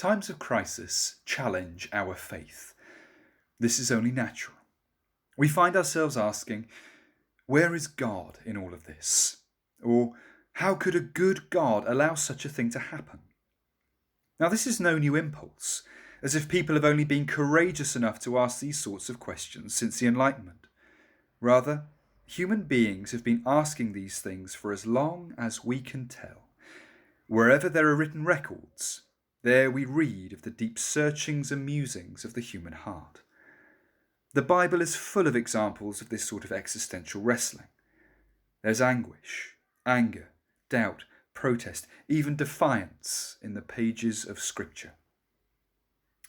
Times of crisis challenge our faith. This is only natural. We find ourselves asking, where is God in all of this? Or how could a good God allow such a thing to happen? Now, this is no new impulse, as if people have only been courageous enough to ask these sorts of questions since the Enlightenment. Rather, human beings have been asking these things for as long as we can tell. Wherever there are written records, there we read of the deep searchings and musings of the human heart. The Bible is full of examples of this sort of existential wrestling. There's anguish, anger, doubt, protest, even defiance in the pages of Scripture.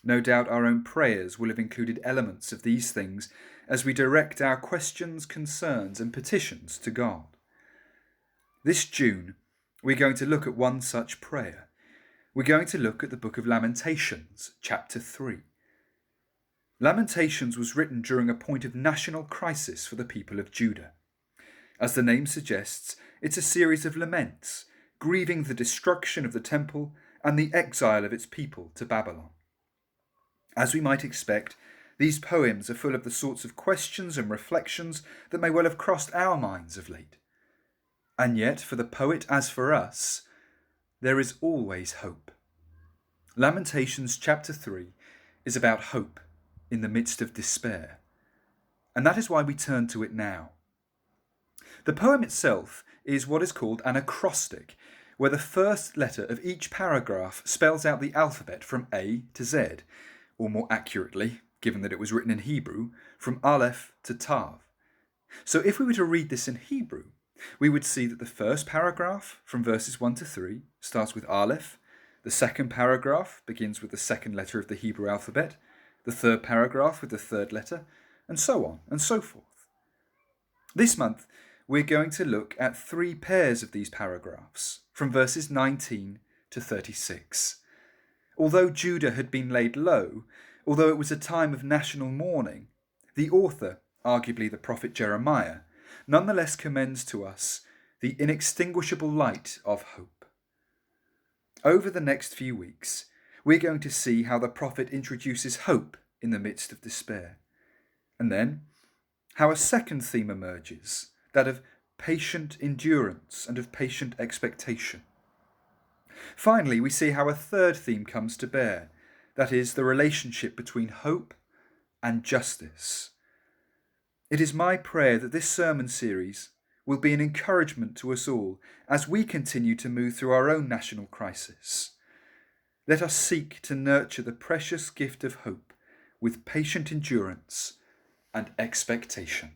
No doubt our own prayers will have included elements of these things as we direct our questions, concerns, and petitions to God. This June, we're going to look at one such prayer. We're going to look at the Book of Lamentations, chapter 3. Lamentations was written during a point of national crisis for the people of Judah. As the name suggests, it's a series of laments, grieving the destruction of the temple and the exile of its people to Babylon. As we might expect, these poems are full of the sorts of questions and reflections that may well have crossed our minds of late. And yet, for the poet as for us, there is always hope. Lamentations chapter 3 is about hope in the midst of despair, and that is why we turn to it now. The poem itself is what is called an acrostic, where the first letter of each paragraph spells out the alphabet from A to Z, or more accurately, given that it was written in Hebrew, from Aleph to Tav. So if we were to read this in Hebrew, we would see that the first paragraph, from verses 1 to 3, starts with Aleph, the second paragraph begins with the second letter of the Hebrew alphabet, the third paragraph with the third letter, and so on and so forth. This month, we're going to look at 3 pairs of these paragraphs, from verses 19 to 36. Although Judah had been laid low, although it was a time of national mourning, the author, arguably the prophet Jeremiah, nonetheless commends to us the inextinguishable light of hope. Over the next few weeks, we're going to see how the prophet introduces hope in the midst of despair. And then, how a second theme emerges, that of patient endurance and of patient expectation. Finally, we see how a third theme comes to bear, that is, the relationship between hope and justice. It is my prayer that this sermon series will be an encouragement to us all as we continue to move through our own national crisis. Let us seek to nurture the precious gift of hope with patient endurance and expectation.